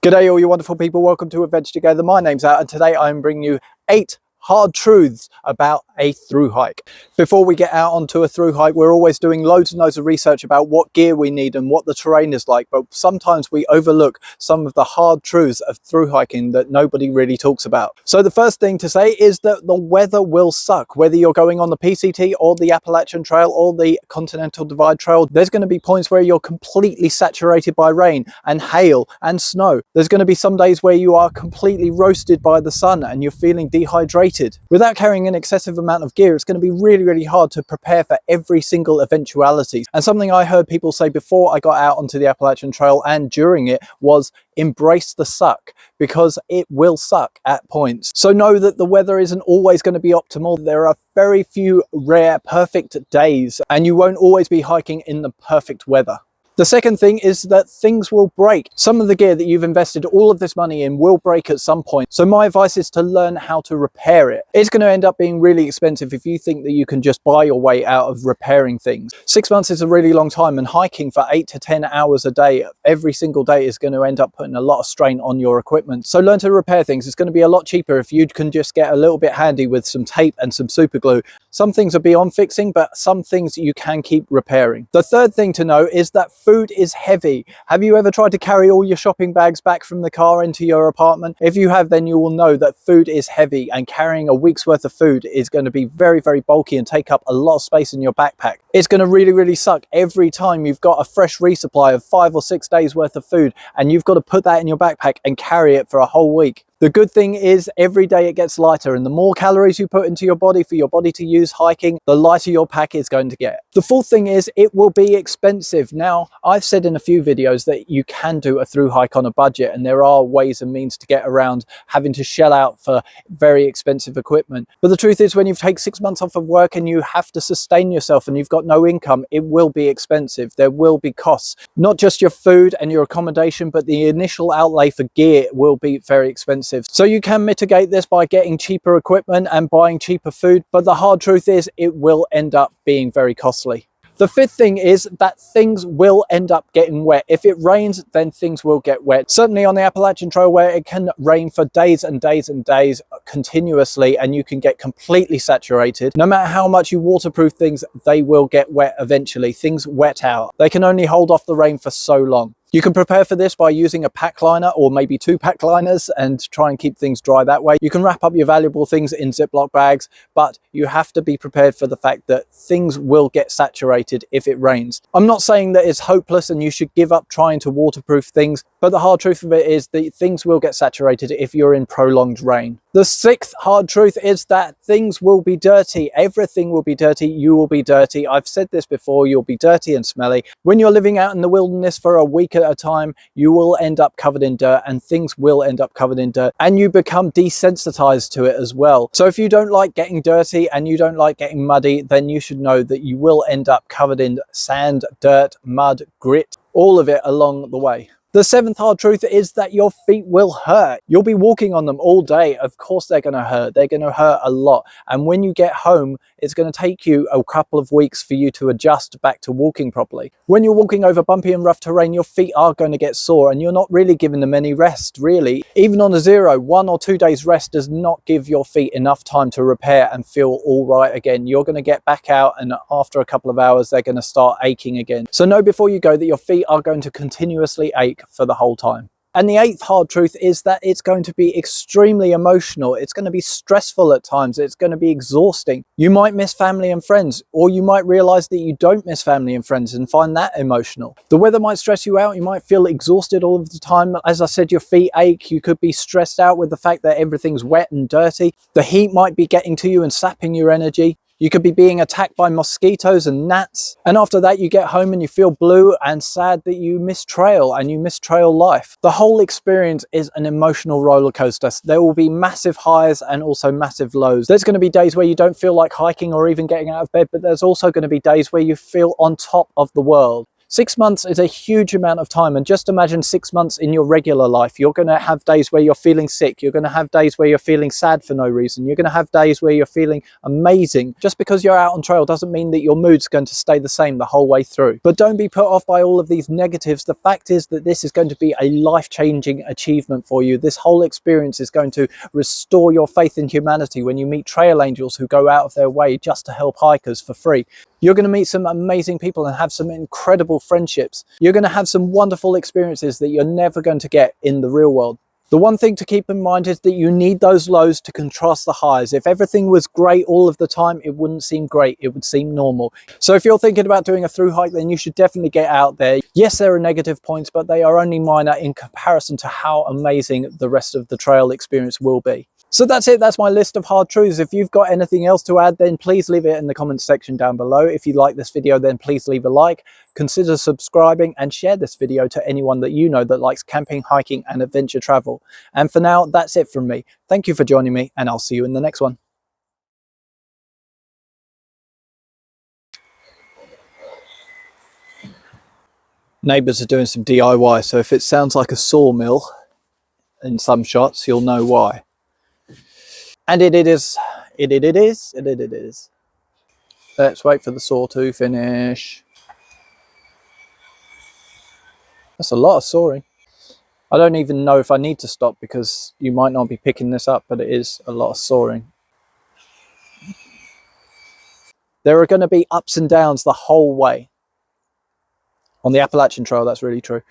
G'day all you wonderful people, welcome to Adventure Together. My name's Out and today I'm bringing you 8 hard truths about a through hike. Before we get out onto a through hike, we're always doing loads and loads of research about what gear we need and what the terrain is like, but sometimes we overlook some of the hard truths of through hiking that nobody really talks about. So the first thing to say is that the weather will suck. Whether you're going on the PCT or the Appalachian Trail or the Continental Divide Trail, there's going to be points where you're completely saturated by rain and hail and snow. There's going to be some days where you are completely roasted by the sun and you're feeling dehydrated. Without carrying an excessive amount of gear, it's going to be really hard to prepare for every single eventuality. And something I heard people say before I got out onto the Appalachian Trail and during it was embrace the suck, because it will suck at points. So know that the weather isn't always going to be optimal. There are very few rare perfect days and you won't always be hiking in the perfect weather. The second thing is that things will break. Some of the gear that you've invested all of this money in will break at some point. So my advice is to learn how to repair it. It's going to end up being really expensive if you think that you can just buy your way out of repairing things. 6 months is a really long time, and hiking for 8 to 10 hours a day every single day is going to end up putting a lot of strain on your equipment. So learn to repair things. It's going to be a lot cheaper if you can just get a little bit handy with some tape and some super glue. Some things are beyond fixing, but some things you can keep repairing. The third thing to know is that food is heavy. Have you ever tried to carry all your shopping bags back from the car into your apartment? If you have, then you will know that food is heavy, and carrying a week's worth of food is going to be very bulky and take up a lot of space in your backpack. It's going to really suck every time you've got a fresh resupply of 5 or 6 days worth of food and you've got to put that in your backpack and carry it for a whole week. The good thing is every day it gets lighter, and the more calories you put into your body for your body to use hiking, the lighter your pack is going to get. The fourth thing is it will be expensive. Now, I've said in a few videos that you can do a through hike on a budget, and there are ways and means to get around having to shell out for very expensive equipment. But the truth is, when you take 6 months off of work and you have to sustain yourself and you've got no income, it will be expensive. There will be costs, not just your food and your accommodation, but the initial outlay for gear will be very expensive. So you can mitigate this by getting cheaper equipment and buying cheaper food, but the hard truth is it will end up being very costly. The fifth thing is that things will end up getting wet. If it rains, then things will get wet. Certainly on the Appalachian Trail, where it can rain for days and days and days continuously and you can get completely saturated. No matter how much you waterproof things, they will get wet eventually. Things wet out. They can only hold off the rain for so long. You can prepare for this by using a pack liner or maybe 2 pack liners and try and keep things dry that way. You can wrap up your valuable things in Ziploc bags, but you have to be prepared for the fact that things will get saturated if it rains. I'm not saying that it's hopeless and you should give up trying to waterproof things, but the hard truth of it is that things will get saturated if you're in prolonged rain. The sixth hard truth is that things will be dirty. Everything will be dirty. You will be dirty. I've said this before, you'll be dirty and smelly. When you're living out in the wilderness for a week at a time, you will end up covered in dirt and things will end up covered in dirt, and you become desensitized to it as well. So if you don't like getting dirty and you don't like getting muddy, then you should know that you will end up covered in sand, dirt, mud, grit, all of it along the way. The seventh hard truth is that your feet will hurt. You'll be walking on them all day. Of course they're going to hurt. They're going to hurt a lot. And when you get home, it's going to take you a couple of weeks for you to adjust back to walking properly. When you're walking over bumpy and rough terrain, your feet are going to get sore and you're not really giving them any rest, really. Even on a 0, 1 or 2 days rest does not give your feet enough time to repair and feel all right again. You're going to get back out and after a couple of hours, they're going to start aching again. So know before you go that your feet are going to continuously ache for the whole time. And the eighth hard truth is that it's going to be extremely emotional. It's going to be stressful at times. It's going to be exhausting. You might miss family and friends, or you might realize that you don't miss family and friends and find that emotional. The weather might stress you out. You might feel exhausted all of the time. As I said, your feet ache. You could be stressed out with the fact that everything's wet and dirty. The heat might be getting to you and sapping your energy. You could be being attacked by mosquitoes and gnats. And after that, you get home and you feel blue and sad that you miss trail and you miss trail life. The whole experience is an emotional roller coaster. There will be massive highs and also massive lows. There's going to be days where you don't feel like hiking or even getting out of bed, but there's also going to be days where you feel on top of the world. 6 months is a huge amount of time, and just imagine 6 months in your regular life. You're going to have days where you're feeling sick, you're going to have days where you're feeling sad for no reason, you're going to have days where you're feeling amazing. Just because you're out on trail doesn't mean that your mood's going to stay the same the whole way through. But don't be put off by all of these negatives. The fact is that this is going to be a life-changing achievement for you. This whole experience is going to restore your faith in humanity when you meet trail angels who go out of their way just to help hikers for free. You're going to meet some amazing people and have some incredible friendships. You're going to have some wonderful experiences that you're never going to get in the real world. The one thing to keep in mind is that you need those lows to contrast the highs. If everything was great all of the time, it wouldn't seem great, it would seem normal. So if you're thinking about doing a through hike, then you should definitely get out there. Yes, there are negative points, but they are only minor in comparison to how amazing the rest of the trail experience will be. So that's it, that's my list of hard truths. If you've got anything else to add, then please leave it in the comments section down below. If you like this video, then please leave a like, consider subscribing, and share this video to anyone that you know that likes camping, hiking, and adventure travel. And for now, that's it from me. Thank you for joining me, and I'll see you in the next one. Neighbours are doing some DIY, so if it sounds like a sawmill in some shots, you'll know why. And it is. Let's wait for the saw to finish. That's a lot of sawing. I don't even know if I need to stop because you might not be picking this up, but it is a lot of sawing. There are going to be ups and downs the whole way. On the Appalachian Trail, that's really true.